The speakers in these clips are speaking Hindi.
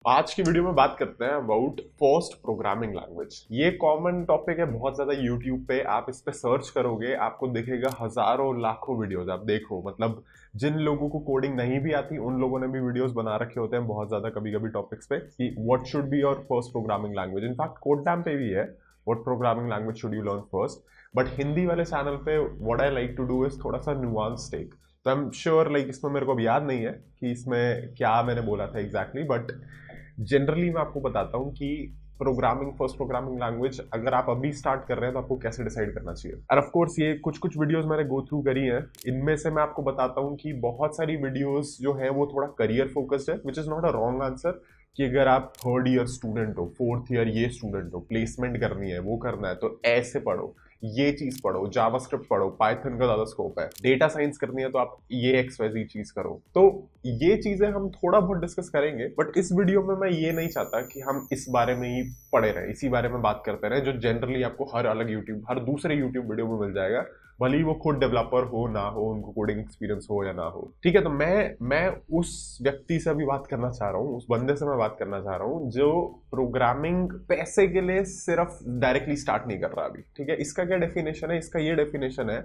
आज की वीडियो में बात करते हैं अबाउट फर्स्ट प्रोग्रामिंग लैंग्वेज। ये कॉमन टॉपिक है बहुत ज्यादा यूट्यूब पे। आप इस पे सर्च करोगे आपको दिखेगा हजारों लाखों वीडियोस। आप देखो मतलब जिन लोगों को कोडिंग नहीं भी आती उन लोगों ने भी वीडियोस बना रखे होते हैं बहुत ज्यादा कभी कभी टॉपिक्स पे कि what should be your first programming language. In fact codedamn पे भी है what programming language should you learn first. But Hindi वाले चैनल पे what I like to do is थोड़ा सा नुआंस टेक। तो आई एम श्योर लाइक इसमें मेरे को अब याद नहीं है कि इसमें क्या मैंने बोला था एग्जैक्टली, बट जनरली मैं आपको बताता हूँ कि प्रोग्रामिंग फर्स्ट प्रोग्रामिंग लैंग्वेज अगर आप अभी स्टार्ट कर रहे हैं तो आपको कैसे डिसाइड करना चाहिए। और ऑफ कोर्स ये कुछ कुछ वीडियोस मैंने गो थ्रू करी हैं। इनमें से मैं आपको बताता हूँ कि बहुत सारी वीडियोस जो है वो थोड़ा करियर फोकस्ड है, which is not a wrong answer. कि अगर आप थर्ड ईयर स्टूडेंट हो, फोर्थ ईयर ये स्टूडेंट हो, प्लेसमेंट करनी है, वो करना है तो ऐसे पढ़ो, ये चीज पढ़ो, जावास्क्रिप्ट पढ़ो, पाइथन का ज्यादा स्कोप है, डेटा साइंस करनी है तो आप ये एक्सवाइजी चीज करो। तो ये चीजें हम थोड़ा बहुत डिस्कस करेंगे, बट इस वीडियो में मैं ये नहीं चाहता कि हम इस बारे में ही पढ़े रहे, इसी बारे में बात करते रहे जो जनरली आपको हर अलग यूट्यूब हर दूसरे यूट्यूब वीडियो में मिल जाएगा, भले ही वो खुद डेवलपर हो ना हो, उनको कोडिंग एक्सपीरियंस हो या ना हो। ठीक है, तो मैं उस व्यक्ति से अभी बात करना चाह रहा हूँ, उस बंदे से मैं बात करना चाह रहा हूँ जो प्रोग्रामिंग पैसे के लिए सिर्फ डायरेक्टली स्टार्ट नहीं कर रहा अभी। ठीक है, इसका क्या डेफिनेशन है? इसका ये डेफिनेशन है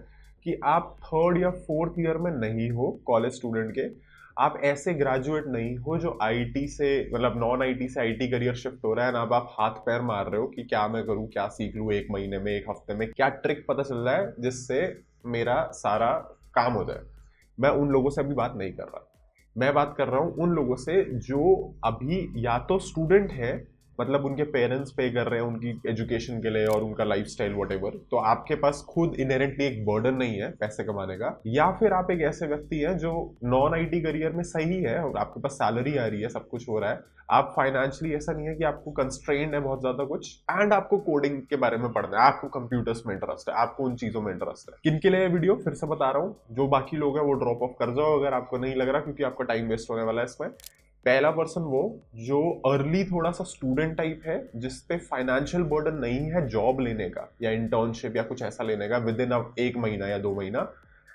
कि आप थर्ड या फोर्थ ईयर में नहीं हो कॉलेज स्टूडेंट के, आप ऐसे ग्रेजुएट नहीं हो जो आईटी से मतलब नॉन आईटी से आईटी करियर शिफ्ट हो रहा है ना। अब आप हाथ पैर मार रहे हो कि क्या मैं करूं, क्या सीख लूं, एक महीने में, एक हफ्ते में क्या ट्रिक पता चल रहा है जिससे मेरा सारा काम हो जाए। मैं उन लोगों से अभी बात नहीं कर रहा। मैं बात कर रहा हूं उन लोगों से जो अभी या तो स्टूडेंट है, मतलब उनके पेरेंट्स पे कर रहे हैं उनकी एजुकेशन के लिए और उनका लाइफस्टाइल व्हाटएवर, तो आपके पास खुद इनहेरेंटली एक बर्डन नहीं है पैसे कमाने का, या फिर आप एक ऐसे व्यक्ति हैं जो नॉन आईटी करियर में सही है और आपके पास सैलरी आ रही है, सब कुछ हो रहा है, आप फाइनेंशियली ऐसा नहीं है कि आपको कंस्ट्रेंड है बहुत ज्यादा कुछ, एंड आपको कोडिंग के बारे में पढ़ना है, आपको कंप्यूटर्स में इंटरेस्ट है, आपको उन चीजों में इंटरेस्ट है। किन के लिए वीडियो फिर से बता रहा हूँ, जो बाकी लोग हैं वो ड्रॉप ऑफ कर जाओ अगर आपको नहीं लग रहा, क्योंकि आपका टाइम वेस्ट होने वाला है इसमें। पहला पर्सन वो जो अर्ली थोड़ा सा स्टूडेंट टाइप है, जिसपे फाइनेंशियल बर्डन नहीं है जॉब लेने का या इंटर्नशिप या कुछ ऐसा लेने का विद इन एक महीना या 2 महीना।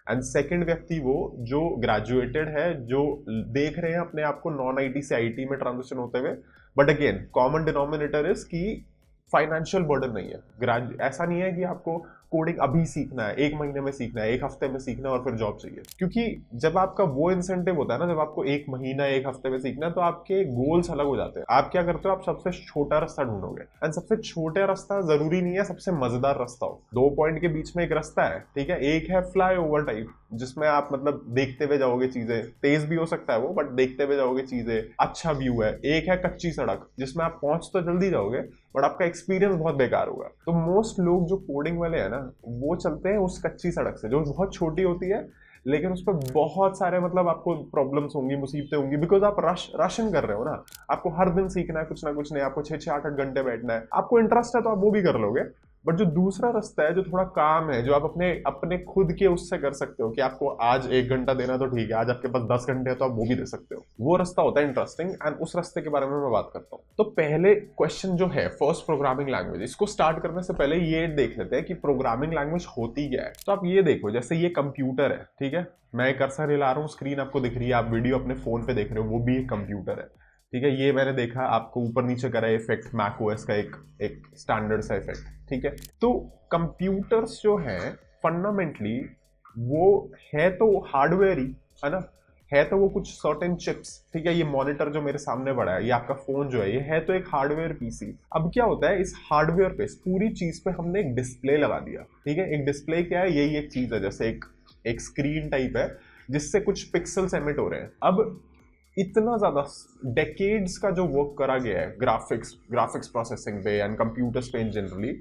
एंड सेकंड व्यक्ति वो जो ग्रेजुएटेड है, जो देख रहे हैं अपने आप को नॉन आईटी से आईटी में ट्रांजिशन होते हुए, but again common denominator is कि फाइनेंशियल बर्डन नहीं है। ऐसा नहीं है कि आपको कोडिंग अभी सीखना है, एक महीने में सीखना है, एक हफ्ते में सीखना है और फिर जॉब चाहिए। क्योंकि जब आपका वो इंसेंटिव होता है ना, जब आपको एक महीना एक हफ्ते में सीखना है, तो आपके गोल्स अलग हो जाते हैं। आप क्या करते हो, आप सबसे छोटा रास्ता ढूंढोगे, एंड सबसे छोटा रास्ता जरूरी नहीं है सबसे मजेदार रास्ता हो। 2 पॉइंट के बीच में एक रास्ता है, ठीक है, एक है फ्लाई ओवर टाइप, जिसमें आप मतलब देखते हुए जाओगे चीजें, तेज भी हो सकता है वो, बट देखते हुए जाओगे चीजें, अच्छा व्यू है। एक है कच्ची सड़क, जिसमें आप पहुंच तो जल्दी जाओगे बट आपका एक्सपीरियंस बहुत बेकार होगा। तो मोस्ट लोग जो कोडिंग वाले हैं ना, वो चलते हैं उस कच्ची सड़क से जो बहुत छोटी होती है, लेकिन उस पर बहुत सारे मतलब आपको प्रॉब्लम्स होंगी, मुसीबतें होंगी, बिकॉज आप राशन कर रहे हो ना। आपको हर दिन सीखना है कुछ ना कुछ नहीं, आपको 6-6 8-8 घंटे बैठना है, आपको इंटरेस्ट है तो आप वो भी कर लोगे। बट जो दूसरा रास्ता है जो थोड़ा काम है, जो आप अपने अपने खुद के उससे कर सकते हो कि आपको आज 1 घंटा देना तो ठीक है, आज आपके पास 10 घंटे है तो आप वो भी दे सकते हो, वो रास्ता होता है इंटरेस्टिंग, एंड उस रास्ते के बारे में मैं बात करता हूँ। तो पहले क्वेश्चन जो है फर्स्ट प्रोग्रामिंग लैंग्वेज, इसको स्टार्ट करने से पहले ये देख लेते हैं कि प्रोग्रामिंग लैंग्वेज होती क्या है। तो आप ये देखो, जैसे ये कंप्यूटर है, ठीक है, मैं कर्सर हिला रहा हूँ, स्क्रीन आपको दिख रही है, आप वीडियो अपने फोन पे देख रहे हो, वो भी एक कंप्यूटर है। ठीक है, ये मैंने देखा आपको ऊपर नीचे करा इफेक्ट, मैक ओएस का एक एक स्टैंडर्ड सा इफेक्ट। ठीक है, तो कंप्यूटर्स जो है फंडामेंटली वो है तो हार्डवेयर ही है ना, है तो वो कुछ सर्टेन चिप्स। ठीक है, ये मॉनिटर जो मेरे सामने पड़ा है, ये आपका फोन जो है तो एक हार्डवेयर पीसी। अब क्या होता है, इस हार्डवेयर पे, इस पूरी चीज पे हमने एक डिस्प्ले लगा दिया। ठीक है, एक डिस्प्ले क्या है, यही एक चीज है, जैसे एक स्क्रीन टाइप है जिससे कुछ पिक्सल्स एमिट हो रहे हैं। अब इतना ज्यादा डेकेड्स का जो वर्क करा गया है ग्राफिक्स प्रोसेसिंग पे एंड कंप्यूटर्स पे इन जनरली,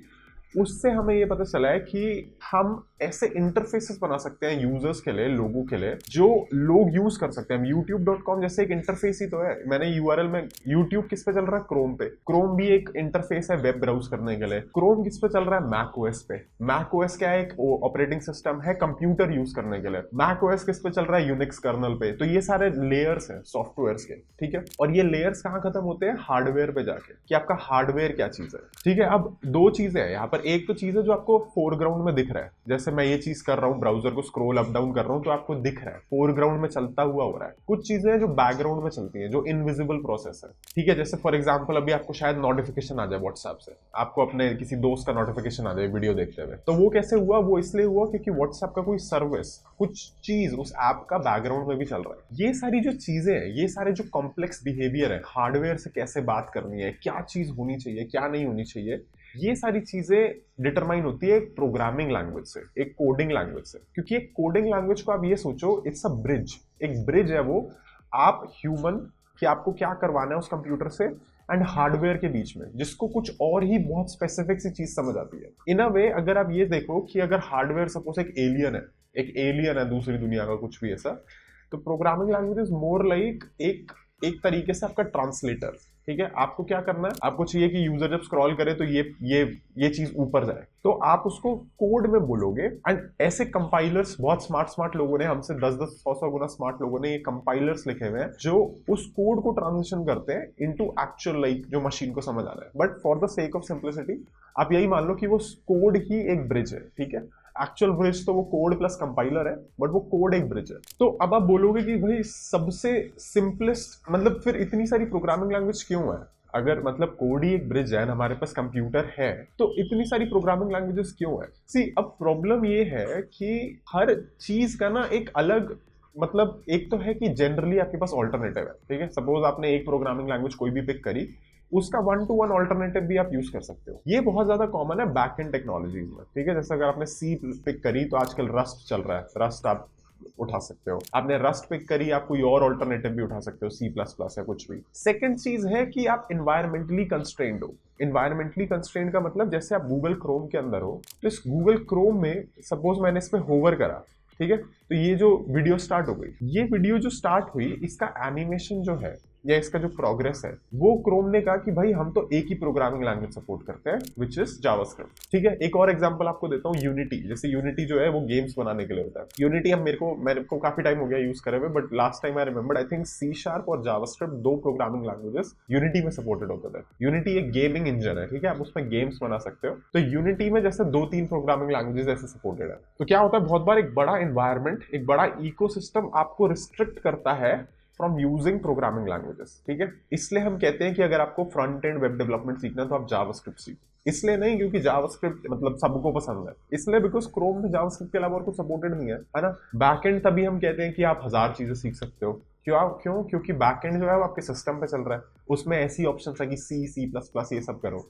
उससे हमें ये पता चला है कि हम ऐसे इंटरफेसेस बना सकते हैं यूजर्स के लिए, लोगों के लिए, जो लोग यूज कर सकते हैं। youtube.com जैसे एक इंटरफेस ही तो है। मैंने यूआरएल में, यूट्यूब किस पे चल रहा है, क्रोम पे, क्रोम भी एक इंटरफेस है वेब ब्राउज करने के लिए। क्रोम किस पे चल रहा है, मैक ओएस पे। मैक ओएस क्या है, एक ऑपरेटिंग सिस्टम है कंप्यूटर यूज करने के लिए। मैक ओएस किस पे चल रहा है, यूनिक्स कर्नल पे। तो ये सारे लेयर्स हैं सॉफ्टवेयर के, ठीक है, और ये लेयर्स कहाँ खत्म होते हैं, हार्डवेयर पे जाके, कि आपका हार्डवेयर क्या चीज है। ठीक है, अब दो चीजें हैं यहाँ पर, एक तो चीज है जो आपको फोरग्राउंड में दिख रहा है, जैसे जैसे मैं ये चीज कर रहा हूँ, ब्राउजर को स्क्रॉल अप डाउन कर रहा हूँ तो आपको दिख रहा है, फोरग्राउंड में चलता हुआ हो रहा है। कुछ चीजें हैं जो बैकग्राउंड में चलती हैं, जो इनविजिबल प्रोसेस है, ठीक है। जैसे फॉर एग्जाम्पल अभी आपको शायद नोटिफिकेशन आ जाए व्हाट्सएप से, आपको अपने किसी दोस्त का नोटिफिकेशन आ जाए वीडियो देखते हुए, तो वो कैसे हुआ? वो इसलिए हुआ क्योंकि व्हाट्सएप का कोई सर्विस, कुछ चीज उस ऐप का बैकग्राउंड में भी चल रहा है। ये सारी जो चीजें हैं, ये सारे जो कॉम्प्लेक्स बिहेवियर है, हार्डवेयर से कैसे बात करनी है, क्या चीज होनी चाहिए, क्या नहीं होनी चाहिए, ये सारी चीजें डिटरमाइन होती है एक प्रोग्रामिंग लैंग्वेज से, एक कोडिंग लैंग्वेज से। क्योंकि एक कोडिंग लैंग्वेज को आप ये सोचो, इट्स अ ब्रिज, एक ब्रिज है वो, आप ह्यूमन कि आपको क्या करवाना है उस कंप्यूटर से एंड हार्डवेयर के बीच में, जिसको कुछ और ही बहुत स्पेसिफिक सी चीज समझ आती है। इन अ वे अगर आप ये देखो कि अगर हार्डवेयर सपोज एक एलियन है दूसरी दुनिया का, कुछ भी ऐसा, तो programming language is more like एक तरीके से आपका ट्रांसलेटर, ठीक है। आपको क्या करना है, आपको चाहिए कि यूजर जब स्क्रॉल करे तो ये चीज ऊपर जाए, तो आप उसको कोड में बोलोगे। एंड ऐसे कंपाइलर्स, बहुत स्मार्ट लोगों ने, हमसे 10-10 100 गुना स्मार्ट लोगों ने ये कंपाइलर्स लिखे हुए हैं जो उस कोड को ट्रांजिशन करते हैं इनटू एक्चुअल लाइक जो मशीन को समझ आ रहा है। But for the sake of simplicity आप यही मान लो कि वो कोड ही एक ब्रिज है, ठीक है। एक्चुअल ब्रिज तो वो कोड प्लस कंपाइलर है, बट वो कोड एक ब्रिज है। तो अब आप बोलोगे कि भाई सबसे सिंपलेस्ट, मतलब फिर इतनी सारी प्रोग्रामिंग लैंग्वेज क्यों है? अगर मतलब कोड ही एक ब्रिज है, हमारे पास कंप्यूटर है, तो इतनी सारी प्रोग्रामिंग लैंग्वेजेस क्यों है? सी अब प्रॉब्लम ये है कि हर चीज का ना एक अलग, मतलब एक तो है कि जनरली आपके पास ऑल्टरनेटिव है, ठीक है। सपोज आपने एक प्रोग्रामिंग लैंग्वेज कोई भी पिक करी, उसका 1-to-1 ऑल्टरनेटिव भी आप यूज कर सकते हो। ये बहुत ज्यादा कॉमन है बैक एंड टेक्नोलॉजीज में, ठीक है। जैसे अगर आपने सी पिक करी तो आजकल रस्ट चल रहा है, रस्ट आप उठा सकते हो। आपने रस्ट पिक करी, आप कोई और ऑल्टरनेटिव भी उठा सकते हो, C++ या कुछ भी। सेकंड चीज है कि आप इन्वायरमेंटली कंस्ट्रेंड हो। इन्वायरमेंटली कंस्ट्रेंड का मतलब जैसे आप गूगल क्रोम के अंदर हो, तो इस गूगल क्रोम में सपोज मैंने इस पे होवर करा, ठीक है, तो ये जो वीडियो स्टार्ट हो गई, ये वीडियो जो स्टार्ट हुई, इसका एनिमेशन जो है या इसका जो प्रोग्रेस है, वो क्रोम ने कहा कि भाई हम तो एक ही प्रोग्रामिंग लैंग्वेज सपोर्ट करते हैं, विच इज जावास्क्रिप्ट, ठीक है। एक और एग्जांपल आपको देता हूँ, यूनिटी। जैसे यूनिटी जो है वो गेम्स बनाने के लिए होता है। यूनिटी अब मेरे को काफी टाइम हो गया यूज करे हुए, but last time I remember I think C# और जावास्क्रिप्ट, दो प्रोग्रामिंग लैंग्वेजेस यूनिटी में सपोर्टेड होते थे। यूनिटी एक गेमिंग इंजन है, ठीक है, आप उसमें गेम्स बना सकते हो। तो यूनिटी में जैसे 2-3 प्रोग्रामिंग लैंग्वेजेस ऐसे सपोर्टेड है। तो क्या होता है, बहुत बार एक बड़ा एनवायरमेंट, एक बड़ा इकोसिस्टम आपको रिस्ट्रिक्ट करता है फ्रॉम यूजिंग प्रोग्रामिंग लैंग्वेजेस, ठीक है। इसलिए हम कहते हैं कि अगर आपको फ्रंट एंड वेब डेवलपमेंट सीखना है तो आप जावास्क्रिप्ट सीखो। इसलिए नहीं क्योंकि जावास्क्रिप्ट मतलब सबको पसंद है, इसलिए बिकॉज क्रोम में जावास्क्रिप्ट के अलावा और कुछ सपोर्टेड नहीं है ना। बैकएंड तभी हम कहते हैं कि आप 1000 चीजें सीख सकते हो। क्यों? क्योंकि बैकएंड जो है वो आपके सिस्टम पे चल रहा है, उसमें ऐसी ऑप्शन है कि C++ ये सब करो।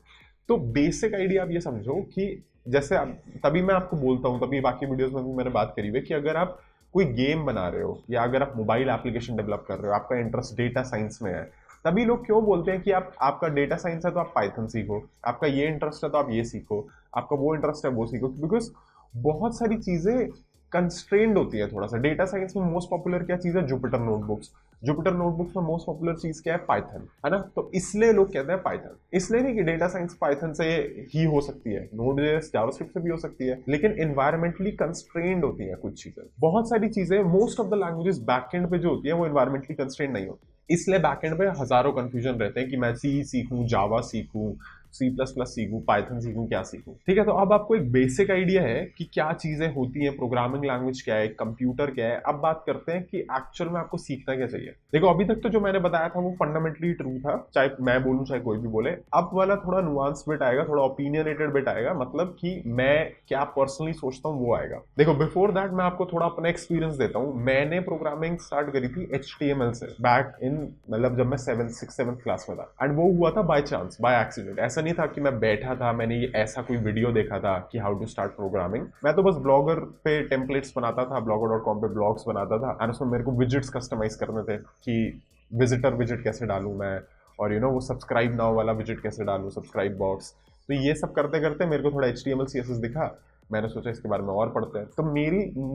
तो बेसिक आइडिया आप ये समझो कि जैसे तभी मैं आपको बोलता हूँ, तभी बाकी वीडियोस में भी मैंने बात करी हुई कि अगर आप कोई गेम बना रहे हो या अगर आप मोबाइल एप्लीकेशन डेवलप कर रहे हो, आपका इंटरेस्ट डेटा साइंस में है, तभी लोग क्यों बोलते हैं कि आपका डेटा साइंस है तो आप पाइथन सीखो, आपका ये इंटरेस्ट है तो आप ये सीखो, आपका वो इंटरेस्ट है वो सीखो। बिकॉज बहुत सारी चीजें कंस्ट्रेंड होती है थोड़ा सा। डेटा साइंस में मोस्ट पॉपुलर क्या चीज है? Jupiter notebooks. जुपिटर नोटबुक्स में मोस्ट पॉपुलर चीज क्या है? पाइथन, है ना। तो इसलिए लोग कहते हैं पाइथन, इसलिए नहीं कि डेटा साइंस पाइथन से ही हो सकती है, नोड.js जावास्क्रिप्ट से भी हो सकती है, लेकिन एनवायरमेंटली कंस्ट्रेंड होती है कुछ चीजें। बहुत सारी चीजें, most of the languages backend पे जो होती है वो एनवायरमेंटली कंस्ट्रेंड नहीं होती। इसलिए बैकएंड पे हजारों कंफ्यूजन रहते हैं कि मैं C सीखूं, जावा सीखूं, C++ सीखूं, पाइथन सीखूं, क्या सीखूं, ठीक है। तो अब आपको एक बेसिक आइडिया है कि क्या चीजें होती हैं, प्रोग्रामिंग लैंग्वेज क्या है, कंप्यूटर क्या है। अब बात करते हैं कि एक्चुअल में आपको सीखना क्या चाहिए। देखो अभी तक तो जो मैंने बताया था वो फंडामेंटली ट्रू था, चाहे मैं बोलूं चाहे कोई भी बोले। अब वाला थोड़ा नुआंस बिट आएगा, थोड़ा ओपिनियनेटेड बिट आएगा, मतलब कि मैं क्या पर्सनली सोचता हूँ वो आएगा। देखो बिफोर दैट मैं आपको थोड़ा अपना एक्सपीरियंस देता हूँ। मैंने प्रोग्रामिंग स्टार्ट करी थी HTML से, बैक इन मतलब जब मैं 6th-7th क्लास में था, एंड वो हुआ था बाय चांस, बाय एक्सीडेंट। ऐसा नहीं था कि मैं बैठा था, मैंने ये ऐसा कोई वीडियो देखा था कि हाउ टू स्टार्ट प्रोग्रामिंग। मैं तो बस ब्लॉगर पे टेम्पलेट्स बनाता था, blogger.com पे ब्लॉग्स बनाता था, और उसमें मेरे को विजिट्स कस्टमाइज करने थे कि विजिटर विजिट कैसे डालूं मैं, और वो सब्सक्राइब नाउ वाला विजिट कैसे डालूं, सब्सक्राइब बॉक्स। तो ये सब करते करते मेरे को थोड़ा HTML CSS दिखा, मैंने सोचा इसके बारे में और पढ़ते हैं। तो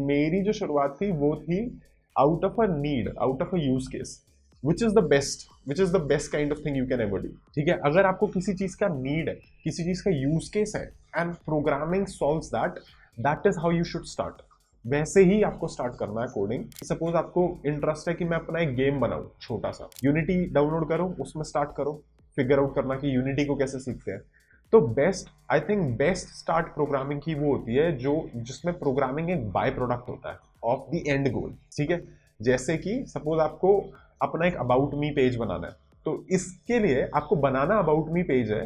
मेरी जो शुरुआत थी वो थी out of a need, out of a use case, which is the best kind of thing you can ever do, ठीक है। अगर आपको किसी चीज का नीड है, किसी चीज का यूज केस है, and programming solves that is how you should start. वैसे ही आपको स्टार्ट करना है कोडिंग। सपोज आपको इंटरेस्ट है कि मैं अपना एक गेम बनाऊं छोटा सा, यूनिटी डाउनलोड करो, उसमें स्टार्ट करो, फिगर आउट करना कि यूनिटी को कैसे सीखते हैं। तो best, I think best start programming की वो होती है जो जिसमें प्रोग्रामिंग एक बाय प्रोडक्ट होता है ऑफ द एंड गोल, ठीक है। जैसे कि सपोज आपको अपना एक अबाउट मी पेज बनाना है, तो इसके लिए आपको बनाना अबाउट मी पेज है,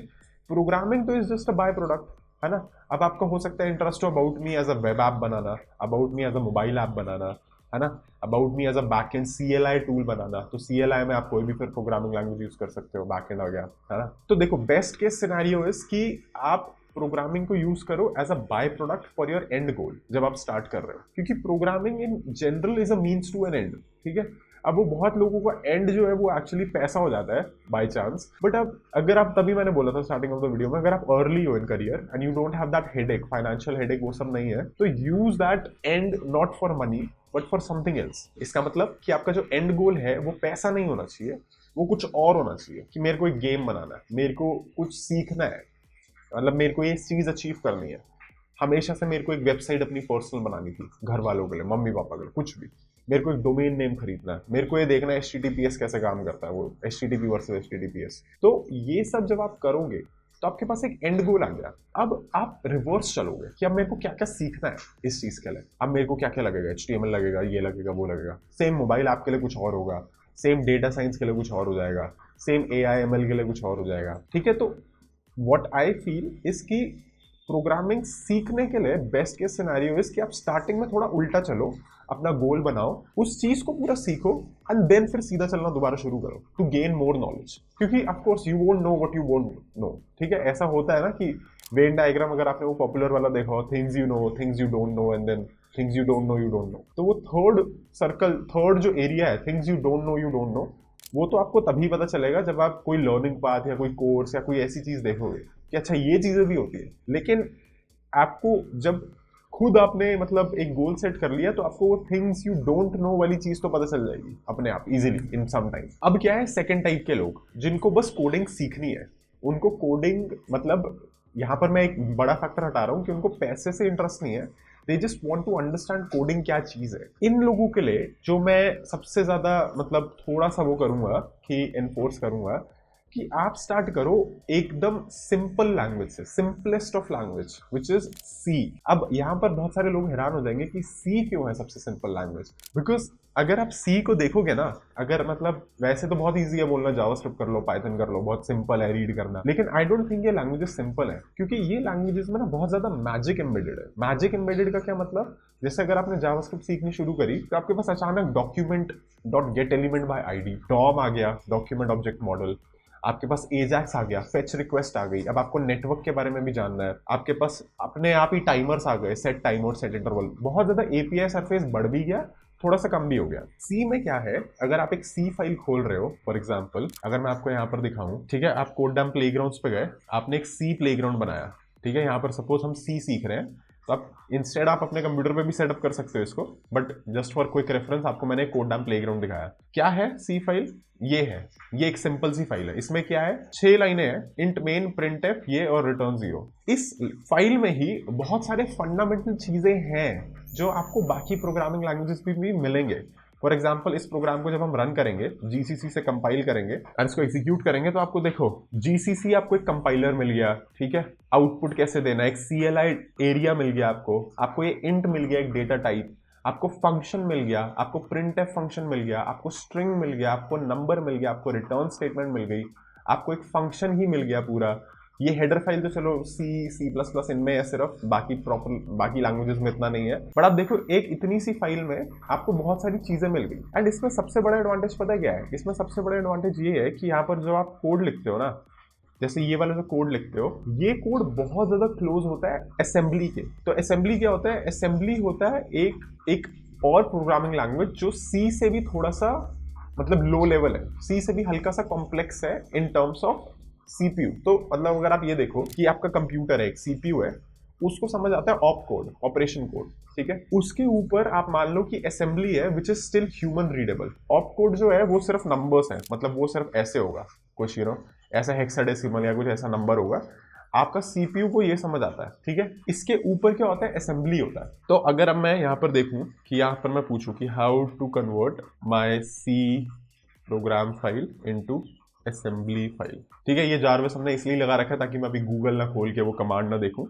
प्रोग्रामिंग तो is just a byproduct, है ना। अब आपका हो सकता है इंटरेस्ट हो about me as a web app बनाना, about me as a mobile app बनाना, है ना, about me as a backend CLI tool बनाना, तो CLI में आप कोई भी फिर प्रोग्रामिंग लैंग्वेज यूज कर सकते हो, बैकएंड आ गया, है ना। तो देखो बेस्ट केस सिनेरियो इज कि आप प्रोग्रामिंग को यूज करो as a byproduct for your end goal जब आप स्टार्ट कर रहे हो, क्योंकि programming in general is a means to an end, ठीक है। अब वो बहुत लोगों का एंड जो है वो एक्चुअली पैसा हो जाता है बाय चांस, बट अब अगर आप, तभी मैंने बोला था स्टार्टिंग ऑफ द वीडियो में, अगर आप अर्ली हो in career and you don't have that headache, financial headache वो सब नहीं है, तो use that and not for money but for something else. इसका मतलब कि आपका जो एंड गोल है वो पैसा नहीं होना चाहिए, वो कुछ और होना चाहिए, कि मेरे को एक गेम बनाना है, मेरे को कुछ सीखना है, मतलब मेरे को ये चीज अचीव करनी है। हमेशा से मेरे को एक वेबसाइट अपनी पर्सनल बनानी थी, घर वालों के लिए, मम्मी पापा के लिए, कुछ भी। मेरे को एक डोमेन नेम खरीदना है, मेरे को ये देखना है HTTPS कैसे काम करता है, वो HTTP वर्सेस HTTPS। तो ये सब जब आप करोगे तो आपके पास एक एंड गोल आ गया। अब आप रिवर्स चलोगे कि अब मेरे को क्या क्या सीखना है इस चीज के लिए, अब मेरे को क्या क्या लगेगा, HTML लगेगा, ये लगेगा, वो लगेगा। सेम मोबाइल ऐप के लिए कुछ और होगा, सेम डेटा साइंस के लिए कुछ और हो जाएगा, सेम AI/ML के लिए कुछ और हो जाएगा, ठीक है। तो व्हाट आई फील इज कि प्रोग्रामिंग सीखने के लिए बेस्ट केस सिनेरियो इज कि आप स्टार्टिंग में थोड़ा उल्टा चलो, अपना गोल बनाओ, उस चीज को पूरा सीखो एंड देन फिर सीधा चलना दोबारा शुरू करो टू गेन मोर नॉलेज, क्योंकि of course you won't know what you won't know, ठीक है। ऐसा होता है ना कि वेन डायग्राम, अगर आपने वो पॉपुलर वाला देखा हो, things you know, things you don't know and then things you don't know, you don't know, तो वो थर्ड सर्कल, थर्ड जो एरिया है, things you don't know, you don't know, वो तो आपको तभी पता चलेगा जब आप कोई लर्निंग पाथ या कोई कोर्स या कोई ऐसी चीज देखोगे कि अच्छा ये चीजें भी होती है। लेकिन आपको जब खुद आपने मतलब एक गोल सेट कर लिया तो आपको वो थिंग्स यू डोंट नो वाली चीज तो पता चल जाएगी अपने आप इजीली इन सम टाइम। अब क्या है, सेकंड टाइप के लोग जिनको बस कोडिंग सीखनी है, उनको कोडिंग मतलब, यहाँ पर मैं एक बड़ा फैक्टर हटा रहा हूँ कि उनको पैसे से इंटरेस्ट नहीं है, they just want to understand coding क्या चीज है। इन लोगों के लिए जो मैं सबसे ज्यादा मतलब थोड़ा सा वो करूंगा कि एनफोर्स करूंगा कि आप स्टार्ट करो एकदम सिंपल लैंग्वेज से, simplest of language which is C. अब यहाँ पर बहुत सारे लोग हैरान हो जाएंगे कि सी क्यों है सबसे सिंपल लैंग्वेज, बिकॉज अगर आप सी को देखोगे ना, अगर मतलब वैसे तो बहुत ईजी है बोलना जावास्क्रिप्ट कर लो, पाइथन कर लो, बहुत सिंपल है रीड करना, लेकिन आई डोंट थिंक ये लैंग्वेजेस सिंपल है, क्योंकि ये लैंग्वेजेस में ना बहुत ज्यादा मैजिक एम्बेडेड है। मैजिक एम्बेडेड का क्या मतलब, जैसे अगर आपने जावास्क्रिप्ट सीखनी शुरू करी तो आपके पास अचानक document dot get element by ID, DOM आ गया, डॉक्यूमेंट ऑब्जेक्ट मॉडल, आपके पास एजैक्स आ गया, फेच रिक्वेस्ट आ गई, अब आपको नेटवर्क के बारे में भी जानना है, आपके पास अपने आप ही टाइमर्स आ गए, सेट टाइमर, सेट इंटरवल, बहुत ज्यादा एपीआई सरफेस बढ़ भी गया, थोड़ा सा कम भी हो गया। सी में क्या है, अगर आप एक सी फाइल खोल रहे हो, फॉर एग्जांपल अगर मैं आपको यहाँ पर दिखाऊं, ठीक है, आप कोडडैम प्लेग्राउंड्स पे गए, आपने एक सी प्लेग्राउंड बनाया, ठीक है, यहाँ पर सपोज हम सी सीख रहे हैं, तो आप इंस्टेड आप अपने कंप्यूटर पे भी सेटअप कर सकते हो इसको, but just for quick reference आपको मैंने कोडडैम प्लेग्राउंड दिखाया। क्या है सी फाइल, ये है, ये एक सिंपल सी फाइल है, इसमें क्या है, 6 लाइनें हैं, इंट मेन प्रिंटफ ये और रिटर्न 0। इस फाइल में ही बहुत सारे फंडामेंटल चीजें हैं जो आपको बाकी प्रोग्रामिंग लैंग्वेजेस भी मिलेंगे। फॉर एग्जाम्पल इस प्रोग्राम को जब हम रन करेंगे, जीसीसी से कंपाइल करेंगे और इसको एग्जीक्यूट करेंगे, तो आपको देखो जीसीसी आपको एक कंपाइलर मिल गया, ठीक है, आउटपुट कैसे देना है, एक CLI एरिया मिल गया, आपको ये इंट मिल गया, एक डेटा टाइप, आपको फंक्शन मिल गया, आपको प्रिंटफ फंक्शन मिल गया, आपको स्ट्रिंग मिल गया, आपको नंबर मिल गया, आपको रिटर्न स्टेटमेंट मिल गई, आपको एक फंक्शन ही मिल गया पूरा। ये हेडर फाइल तो चलो C++ इनमें है सिर्फ, बाकी लैंग्वेजेस में इतना नहीं है, बट आप देखो एक इतनी सी फाइल में आपको बहुत सारी चीजें मिल गई। एंड इसमें सबसे बड़ा एडवांटेज पता है क्या है, इसमें सबसे बड़ा एडवांटेज ये है कि यहाँ पर जो आप कोड लिखते हो ना, जैसे ये वाला जो कोड लिखते हो, ये कोड बहुत ज्यादा क्लोज होता है असेंबली के। तो असेंबली क्या होता है, असेंबली होता है एक और प्रोग्रामिंग लैंग्वेज जो सी से भी थोड़ा सा मतलब लो लेवल है, सी से भी हल्का सा कॉम्प्लेक्स है इन टर्म्स ऑफ सीपीयू। तो मतलब अगर आप ये देखो कि आपका कंप्यूटर है, एक सीपीयू है, उसको समझ आता है ऑप कोड, ऑपरेशन कोड, ठीक है, उसके ऊपर आप मान लो कि असेंबली है which is still human readable. Op code जो है वो सिर्फ नंबर्स है, मतलब वो सिर्फ ऐसे होगा, कुछ ऐसा हेक्साडेसिमल या कुछ ऐसा नंबर होगा, आपका सीपीयू को ये समझ आता है, ठीक है। इसके ऊपर क्या होता है, असेंबली होता है। तो अगर अब मैं यहाँ पर देखूं कि यहाँ पर मैं पूछूं कि how to convert my C program file into assembly file. ठीक है, ये जारविस हमने इसलिए लगा रखा है ताकि मैं अभी गूगल ना खोल के वो कमांड ना देखूं,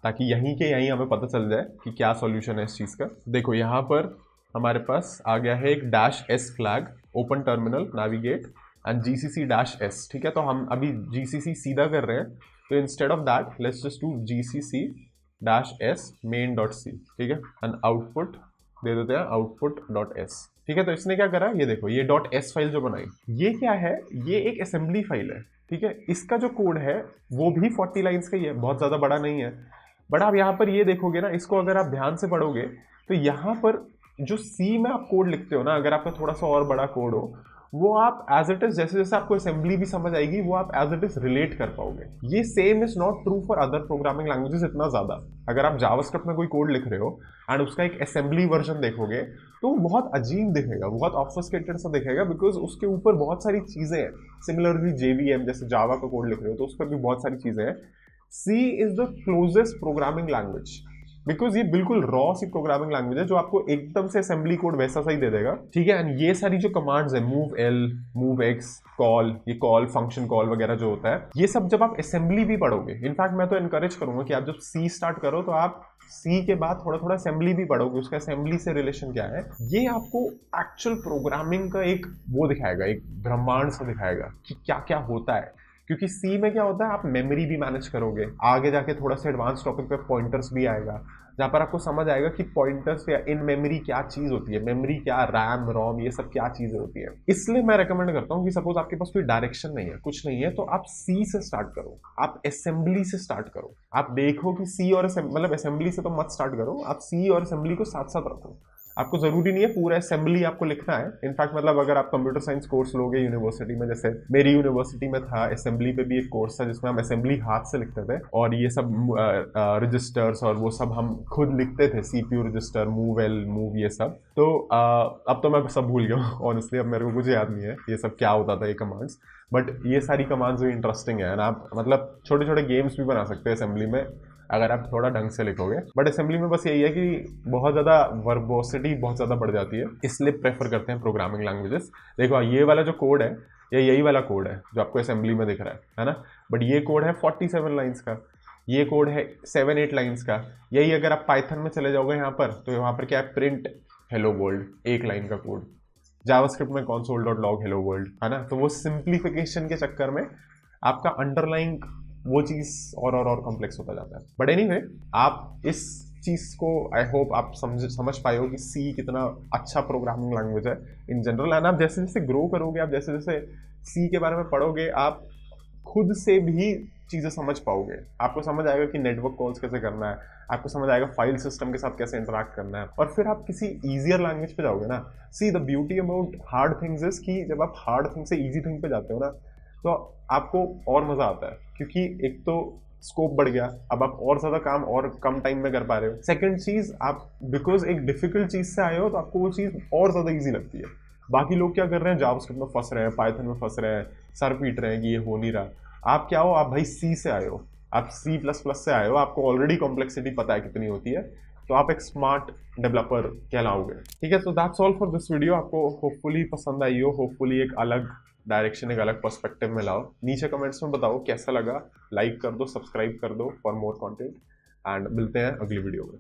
ताकि यहीं के यहीं हमें पता चल जाए कि क्या सॉल्यूशन है इस चीज़ का। देखो यहाँ पर हमारे पास आ गया है एक -s flag, open terminal, navigate and gcc-s। ठीक है, तो हम अभी gcc सीधा कर रहे हैं, तो instead of that let's just do gcc-s main.c। ठीक है, एंड आउटपुट दे देते हैं output.s। ठीक है, तो इसने क्या करा, ये देखो, ये .s फाइल जो बनाई, ये क्या है, ये एक असेंबली फाइल है। ठीक है, इसका जो कोड है वो भी 40 लाइंस का ही है, बहुत ज़्यादा बड़ा नहीं है। बट आप यहाँ पर ये देखोगे ना, इसको अगर आप ध्यान से पढ़ोगे तो यहाँ पर जो C में आप कोड लिखते हो ना, अगर आपका थोड़ा सा और बड़ा कोड हो, वो आप एज इट इज, जैसे जैसे आपको असेंबली भी समझ आएगी, वो आप एज इट इज रिलेट कर पाओगे। ये same is not true for other programming languages इतना ज्यादा। अगर आप जावास्क्रिप्ट में कोई कोड लिख रहे हो एंड उसका एक असेंबली वर्जन देखोगे तो वो बहुत अजीब दिखेगा, बहुत ऑब्फस्केटेड सा दिखेगा, बिकॉज उसके ऊपर बहुत सारी चीजें हैं। सिमिलरली JVM, जैसे जावा का कोड लिख रहे हो तो उस पर भी बहुत सारी चीजें हैं। C is the closest programming language, because ये बिल्कुल रॉ सी प्रोग्रामिंग लैंग्वेज है जो आपको एकदम से असेंबली कोड वैसा सा ही दे देगा। ठीक है, एंड ये सारी जो कमांड्स है, move L, move X, call, ये कॉल, फंक्शन कॉल वगैरह जो होता है, ये सब जब आप असेंबली भी पढ़ोगे, इनफैक्ट मैं तो एनकरेज करूंगा कि आप जब C स्टार्ट करो तो आप C के बाद थोड़ा थोड़ा असेंबली भी पढ़ोगे, उसका असेंबली से रिलेशन क्या है, ये आपको एक्चुअल प्रोग्रामिंग का एक वो दिखाएगा, एक ब्रह्मांड सा दिखाएगा कि क्या क्या होता है। क्योंकि C में क्या होता है, आप मेमोरी भी मैनेज करोगे, आगे जाके थोड़ा सा एडवांस टॉपिक पे पॉइंटर्स भी आएगा, जहाँ पर आपको समझ आएगा कि पॉइंटर्स या इन मेमोरी क्या चीज़ होती है, मेमोरी क्या, रैम, रोम, ये सब क्या चीज़ें होती है। इसलिए मैं रेकमेंड करता हूँ कि सपोज आपके पास कोई डायरेक्शन नहीं है, कुछ नहीं है, तो आप C से स्टार्ट करो, आप असेंबली से स्टार्ट करो। आप देखो कि C और मतलब असेंबली से तो मत स्टार्ट करो, आप C और असेंबली को साथ साथ रखो। आपको जरूरी नहीं है पूरा असेंबली आपको लिखना है। इनफैक्ट मतलब अगर आप कंप्यूटर साइंस कोर्स लोगे यूनिवर्सिटी में, जैसे मेरी यूनिवर्सिटी में था, असेंबली पे भी एक कोर्स था जिसमें हम असेंबली हाथ से लिखते थे, और ये सब रजिस्टर्स और वो सब हम खुद लिखते थे, CPU register, move L, move, ये सब। तो अब तो मैं सब भूल गया हूँ ऑनेस्टली, अब मेरे को कुछ याद नहीं है ये सब क्या होता था ये कमांड्स, बट ये सारी कमांड्स भी इंटरेस्टिंग है। आप मतलब छोटे छोटे गेम्स भी बना सकते हैं असेंबली में अगर आप थोड़ा ढंग से लिखोगे। बट असेंबली में बस यही है कि बहुत ज़्यादा वर्बोसिटी बहुत ज़्यादा बढ़ जाती है, इसलिए प्रेफर करते हैं प्रोग्रामिंग लैंग्वेजेस। देखो ये वाला जो कोड है, ये यही वाला कोड है जो आपको असेंबली में दिख रहा है ना, बट ये कोड है 47 लाइन्स का, ये कोड है 7-8 लाइन्स का। यही अगर आप पाइथन में चले जाओगे यहाँ पर, तो यहाँ पर क्या है, प्रिंट हेलो वर्ल्ड, 1 लाइन का कोड। जावास्क्रिप्ट में console.log हेलो वर्ल्ड, है ना। तो वो सिंप्लीफिकेशन के चक्कर में आपका अंडरलाइंग वो चीज़ और कॉम्प्लेक्स होता जाता है। बट एनीवे, आप इस चीज़ को आई होप आप समझ पाए हो कि C कितना अच्छा प्रोग्रामिंग लैंग्वेज है इन जनरल। एंड आप जैसे जैसे ग्रो करोगे, आप जैसे जैसे C के बारे में पढ़ोगे, आप खुद से भी चीज़ें समझ पाओगे। आपको समझ आएगा कि नेटवर्क कॉल्स कैसे करना है, आपको समझ आएगा फाइल सिस्टम के साथ कैसे इंटरेक्ट करना है, और फिर आप किसी ईजियर लैंग्वेज पे जाओगे ना। See the beauty about hard things is कि जब आप हार्ड थिंग से ईजी थिंग पे जाते हो ना, तो आपको और मज़ा आता है, क्योंकि एक तो स्कोप बढ़ गया, अब आप और ज़्यादा काम और कम टाइम में कर पा रहे हो। सेकंड चीज़, आप बिकॉज एक डिफिकल्ट चीज़ से आए हो तो आपको वो चीज़ और ज़्यादा ईजी लगती है। बाकी लोग क्या कर रहे हैं, जावास्क्रिप्ट में फंस रहे हैं, पाइथन में फंस रहे हैं, सर पीट रहे हैं कि ये हो नहीं रहा। आप क्या हो, आप भाई C से आए हो, आप C++ से आए हो, आपको ऑलरेडी कॉम्प्लेक्सिटी पता है कितनी होती है, तो आप एक स्मार्ट डेवलपर कहलाओगे। ठीक है, so that's all for this video. आपको होपफुली पसंद आई हो, होपफुली एक अलग डायरेक्शन, एक अलग पर्सपेक्टिव में लाओ। नीचे कमेंट्स में बताओ कैसा लगा, लाइक कर दो, सब्सक्राइब कर दो फॉर मोर कंटेंट, एंड मिलते हैं अगली वीडियो में।